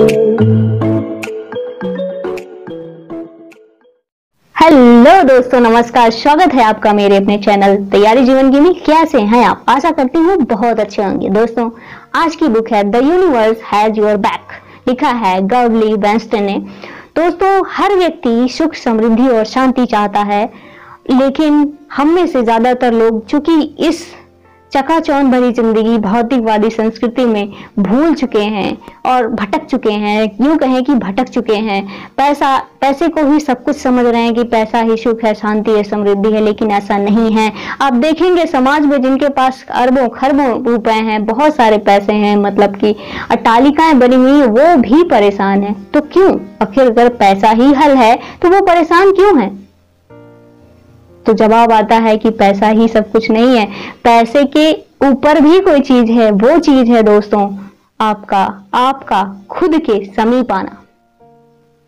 Hello दोस्तों, नमस्कार। स्वागत है आपका मेरे अपने चैनल तैयारी जीवन की में। कैसे हैं आप? आशा करती हूँ बहुत अच्छे होंगे। दोस्तों, आज की बुक है the universe has your back, लिखा है गर्वली बेंस्टन ने। दोस्तों, हर व्यक्ति सुख, समृद्धि और शांति चाहता है, लेकिन हम में से ज्यादातर लोग चूंकि इस चकाचौंध भरी जिंदगी भौतिकवादी संस्कृति में भूल चुके हैं और भटक चुके हैं। यूं कहें कि भटक चुके हैं। पैसे को ही सब कुछ समझ रहे हैं कि पैसा ही सुख है, शांति है, समृद्धि है, लेकिन ऐसा नहीं है। आप देखेंगे समाज में जिनके पास अरबों खरबों रुपए हैं, बहुत सारे पैसे हैं, मतलब कि अट्टालिकाएं बनी हुई, वो भी परेशान है। तो क्यों? आखिर अगर पैसा ही हल है तो वो परेशान क्यों है? तो जवाब आता है कि पैसा ही सब कुछ नहीं है। पैसे के ऊपर भी कोई चीज है। वो चीज है दोस्तों आपका खुद के समीप आना।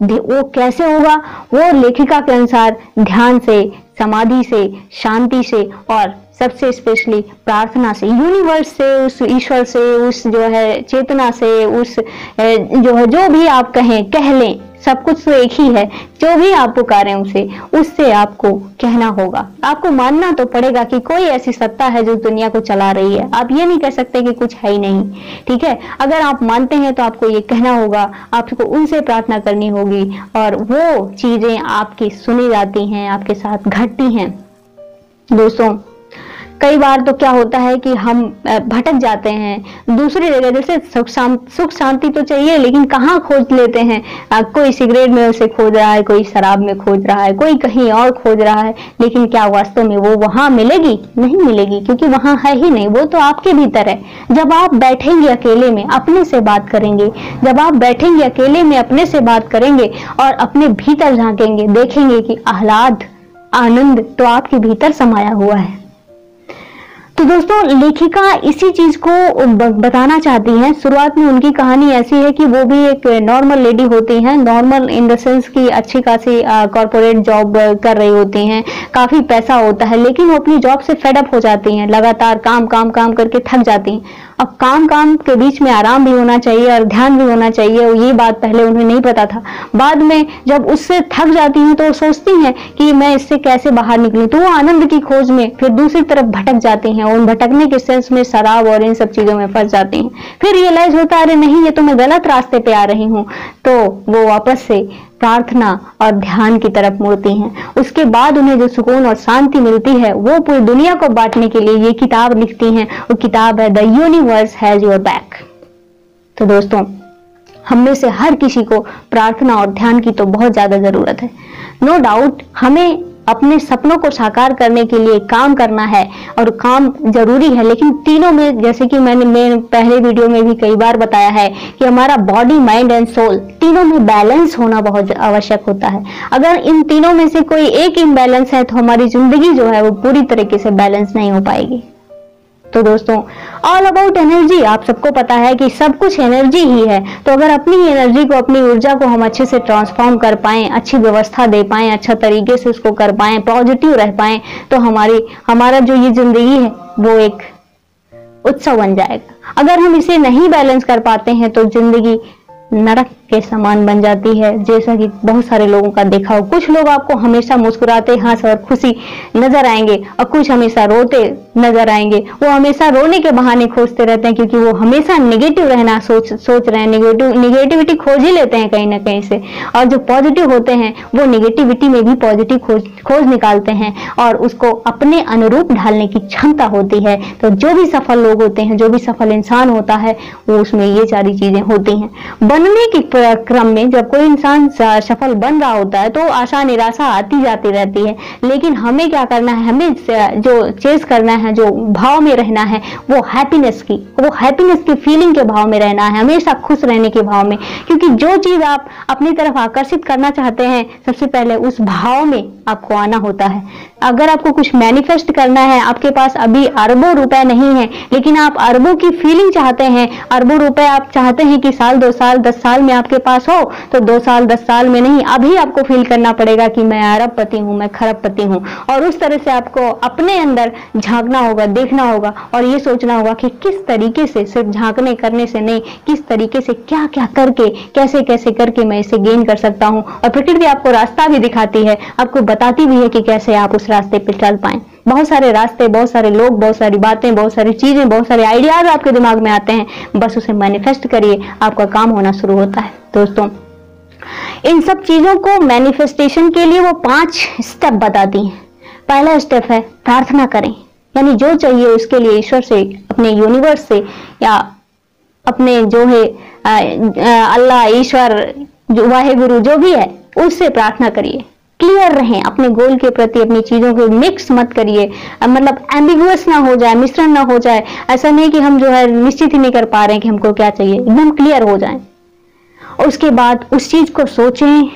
वो कैसे होगा? वो लेखिका के अनुसार ध्यान से, समाधि से, शांति से और सबसे स्पेशली प्रार्थना से, यूनिवर्स से, उस ईश्वर से, उस जो है चेतना से, उस जो है, जो भी आप कह लें, सब कुछ तो एक ही है। जो भी आप पुकारें उससे आपको कहना होगा। आपको मानना तो पड़ेगा कि कोई ऐसी सत्ता है जो दुनिया को चला रही है। आप ये नहीं कह सकते कि कुछ है ही नहीं, ठीक है? अगर आप मानते हैं तो आपको ये कहना होगा, आपको उनसे प्रार्थना करनी होगी और वो चीजें आपकी सुनी जाती हैं, आपके साथ घटती हैं। दोस्तों, कई बार तो क्या होता है कि हम भटक जाते हैं दूसरी जगह। जैसे सुख शांति तो चाहिए, लेकिन कहाँ खोज लेते हैं? कोई सिगरेट में उसे खोज रहा है, कोई शराब में खोज रहा है, कोई कहीं और खोज रहा है, लेकिन क्या वास्तव में वो वहां मिलेगी? नहीं मिलेगी, क्योंकि वहां है ही नहीं। वो तो आपके भीतर है। जब आप बैठेंगे अकेले में, अपने से बात करेंगे, जब आप बैठेंगे अकेले में, अपने से बात करेंगे और अपने भीतर झांकेंगे, देखेंगे कि आह्लाद, आनंद तो आपके भीतर समाया हुआ है। तो दोस्तों, लेखिका इसी चीज को बताना चाहती हैं। शुरुआत में उनकी कहानी ऐसी है कि वो भी एक नॉर्मल लेडी होती हैं। नॉर्मल इन द सेंस की अच्छी खासी कॉर्पोरेट जॉब कर रही होती हैं, काफी पैसा होता है, लेकिन वो अपनी जॉब से फेड अप हो जाती हैं। लगातार काम करके थक जाती हैं। अब काम के बीच में आराम भी होना चाहिए और ध्यान भी होना चाहिए। ये बात पहले उन्हें नहीं पता था। बाद में जब उससे थक जाती हैं तो वो सोचती हैं कि मैं इससे कैसे बाहर निकलूं, तो वो आनंद की खोज में फिर दूसरी तरफ भटक जाती हैं। उन भटकने के सेंस में शराब और इन सब चीजों में फंस जाती हैं। फिर रियलाइज होता है, अरे नहीं, ये तो मैं गलत रास्ते पे आ रही हूँ। तो वो वापस से प्रार्थना और ध्यान की तरफ मुड़ती हैं। उसके बाद उन्हें जो सुकून और शांति मिलती है, वो पूरी दुनिया को बांटने के लिए ये किताब लिखती हैं। वो किताब है the universe has your back. तो दोस्तों, हम में से हर किसी को प्रार्थना और ध्यान की तो बहुत ज्यादा जरूरत है। नो डाउट, हमें अपने सपनों को साकार करने के लिए काम करना है और काम जरूरी है, लेकिन तीनों में, जैसे कि मैंने पहले वीडियो में भी कई बार बताया है कि हमारा बॉडी, माइंड एंड सोल, तीनों में बैलेंस होना बहुत आवश्यक होता है। अगर इन तीनों में से कोई एक इम्बैलेंस है तो हमारी जिंदगी जो है वो पूरी तरीके से बैलेंस नहीं हो पाएगी। तो दोस्तों, ऑल अबाउट एनर्जी। आप सबको पता है कि सब कुछ एनर्जी ही है। तो अगर अपनी एनर्जी को, अपनी ऊर्जा को हम अच्छे से ट्रांसफॉर्म कर पाएं, अच्छी व्यवस्था दे पाएं, अच्छा तरीके से उसको कर पाएं, पॉजिटिव रह पाएं, तो हमारा जो ये जिंदगी है वो एक उत्सव बन जाएगा। अगर हम इसे नहीं बैलेंस कर पाते हैं तो जिंदगी नरक के समान बन जाती है। जैसा कि बहुत सारे लोगों का देखा हो, कुछ लोग आपको हमेशा मुस्कुराते, हंस और खुशी नजर आएंगे और कुछ हमेशा रोते नजर आएंगे। वो हमेशा रोने के बहाने खोजते रहते हैं, क्योंकि वो हमेशा नेगेटिव रहना सोच रहे हैं, नेगेटिविटी खोज ही लेते हैं कहीं ना कहीं से। और जो पॉजिटिव होते हैं वो नेगेटिविटी में भी पॉजिटिव खोज निकालते हैं और उसको अपने अनुरूप ढालने की क्षमता होती है। तो जो भी सफल लोग होते हैं, जो भी सफल इंसान होता है, वो उसमें ये सारी चीजें होती हैं। बनने के क्रम में जब कोई इंसान सफल बन रहा होता है तो आशा निराशा आती जाती रहती है, लेकिन हमें क्या करना है? हमें जो चेस करना है, जो भाव में रहना है, वो हैप्पीनेस की फीलिंग के भाव में रहना है, हमेशा खुश रहने के भाव में। क्योंकि जो चीज आप अपनी तरफ आकर्षित करना चाहते हैं, सबसे पहले उस भाव में आपको आना होता है। अगर आपको कुछ मैनिफेस्ट करना है, आपके पास अभी अरबों रुपए नहीं है, लेकिन आप अरबों की फीलिंग चाहते हैं, अरबों रुपए आप चाहते हैं कि साल 2 साल 10 साल में आपके पास हो, तो 2 साल 10 साल में नहीं, अभी आपको फील करना पड़ेगा कि मैं अरबपति हूं, मैं खरबपति हूं। और उस तरह से आपको अपने अंदर झांकना झांकना होगा, देखना होगा और ये सोचना होगा कि किस तरीके से, सिर्फ झांकने करने से नहीं, किस तरीके से क्या क्या करके, कैसे कैसे करके मैं इसे गेन कर सकता हूँ। और प्रकृति आपको रास्ता भी दिखाती है, आपको बताती भी है कि कैसे आप उस रास्ते पर चल पाए। बहुत सारे रास्ते, बहुत सारे लोग, बहुत सारी बातें, बहुत सारी चीजें, बहुत सारे आइडियाज आपके दिमाग में आते हैं, बस उसे मैनिफेस्ट करिए, आपका काम होना शुरू होता है। दोस्तों, इन सब चीजों को मैनिफेस्टेशन के लिए वो 5 स्टेप बताती हैं। पहला स्टेप है प्रार्थना करें, यानी जो चाहिए उसके लिए ईश्वर से, अपने यूनिवर्स से, या अपने जो है अल्लाह, ईश्वर, जो वाहेगुरु जो भी है, उससे प्रार्थना करिए। क्लियर रहें अपने गोल के प्रति, अपनी चीजों को मिक्स मत करिए, मतलब एम्बिगुअस ना हो जाए, मिश्रण ना हो जाए। ऐसा नहीं कि हम जो है निश्चित ही नहीं कर पा रहे हैं कि हमको क्या चाहिए, एकदम क्लियर हो जाए। उसके बाद उस चीज को सोचें,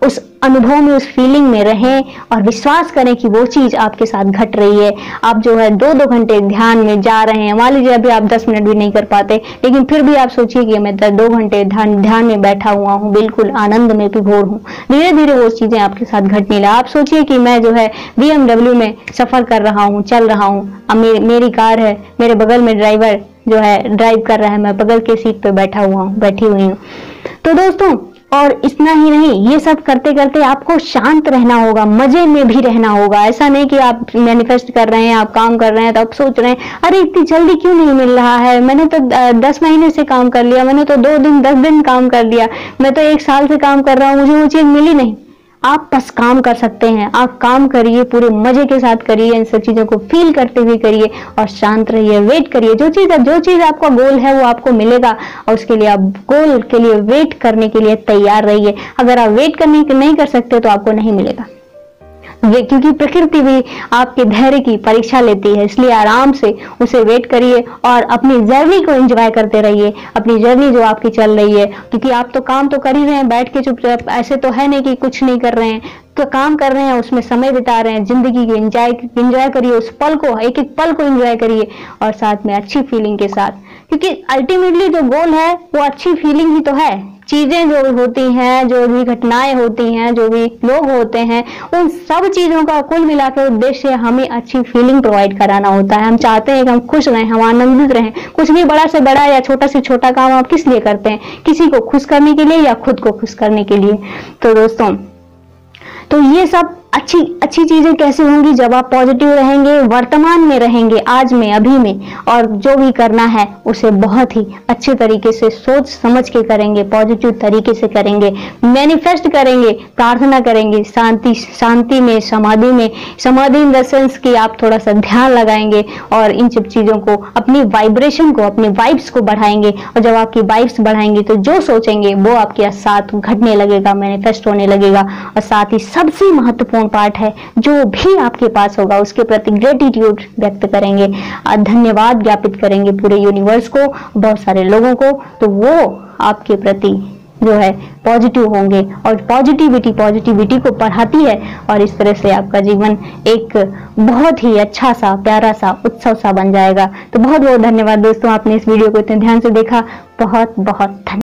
उस अनुभव में, उस फीलिंग में रहें और विश्वास करें कि वो चीज आपके साथ घट रही है। आप जो है 2-2 घंटे ध्यान में जा रहे हैं, मान लीजिए अभी आप 10 मिनट भी नहीं कर पाते, लेकिन फिर भी आप सोचिए कि मैं 2 घंटे ध्यान में बैठा हुआ हूँ, बिल्कुल आनंद में विभोर हूँ। धीरे धीरे वो चीजें आपके साथ घटने लगे। आप सोचिए कि मैं जो है BMW में सफर कर रहा हूँ, चल रहा हूँ, अब मेरी कार है, मेरे बगल में ड्राइवर जो है ड्राइव कर रहा है, मैं बगल के सीट पे बैठी हुई हूँ। तो दोस्तों, और इतना ही नहीं, ये सब करते करते आपको शांत रहना होगा, मजे में भी रहना होगा। ऐसा नहीं कि आप मैनिफेस्ट कर रहे हैं, आप काम कर रहे हैं तो आप सोच रहे हैं अरे इतनी जल्दी क्यों नहीं मिल रहा है, मैंने तो 10 महीने से काम कर लिया, मैंने तो 2 दिन 10 दिन काम कर लिया, मैं तो 1 साल से काम कर रहा हूँ, मुझे वो चीज मिली नहीं। आप बस काम कर सकते हैं, आप काम करिए, पूरे मजे के साथ करिए, इन सब चीजों को फील करते हुए करिए और शांत रहिए, वेट करिए। जो चीज आपका गोल है वो आपको मिलेगा और उसके लिए आप गोल के लिए वेट करने के लिए तैयार रहिए। अगर आप वेट करने नहीं कर सकते तो आपको नहीं मिलेगा, क्योंकि प्रकृति भी आपके धैर्य की परीक्षा लेती है, इसलिए आराम से उसे वेट करिए और अपनी जर्नी को एंजॉय करते रहिए, अपनी जर्नी जो आपकी चल रही है। क्योंकि आप तो काम तो कर ही रहे हैं, बैठ के चुपचाप, ऐसे तो है नहीं कि कुछ नहीं कर रहे हैं, तो काम कर रहे हैं, उसमें समय बिता रहे हैं, जिंदगी को एंजॉय करिए, उस पल को, एक एक पल को एंजॉय करिए और साथ में अच्छी फीलिंग के साथ। क्योंकि अल्टीमेटली जो गोल है वो अच्छी फीलिंग ही तो है। चीजें जो होती हैं, जो भी घटनाएं होती हैं, जो भी लोग होते हैं, उन सब चीजों का कुल मिलाकर उद्देश्य हमें अच्छी फीलिंग प्रोवाइड कराना होता है। हम चाहते हैं कि हम खुश रहें, हम आनंदित रहें। कुछ भी बड़ा से बड़ा या छोटा से छोटा काम आप किस लिए करते हैं? किसी को खुश करने के लिए या खुद को खुश करने के लिए। तो दोस्तों, तो ये सब अच्छी चीजें कैसे होंगी? जब आप पॉजिटिव रहेंगे, वर्तमान में रहेंगे, आज में, अभी में, और जो भी करना है उसे बहुत ही अच्छे तरीके से सोच समझ के करेंगे, पॉजिटिव तरीके से करेंगे, मैनिफेस्ट करेंगे, प्रार्थना करेंगे, शांति में, समाधि इन द सेंस कि आप थोड़ा सा ध्यान लगाएंगे और इन सब चीजों को, अपनी वाइब्रेशन को, अपने वाइब्स को बढ़ाएंगे। और जब आपकी वाइब्स बढ़ाएंगे तो जो सोचेंगे वो आपके साथ घटने लगेगा, मैनिफेस्ट होने लगेगा। और साथ ही सबसे महत्वपूर्ण पार्ट है, जो भी आपके पास होगा उसके प्रति ग्रेटिट्यूड व्यक्त करेंगे, धन्यवाद ज्ञापित करेंगे पूरे यूनिवर्स को, बहुत सारे लोगों को, तो वो आपके प्रति जो है पॉजिटिव होंगे। और पॉजिटिविटी को बढ़ाती है और इस तरह से आपका जीवन एक बहुत ही अच्छा सा, प्यारा सा, उत्सव सा बन जाएगा। तो बहुत बहुत धन्यवाद दोस्तों, आपने इस वीडियो को इतने ध्यान से देखा, बहुत बहुत धन्यवाद।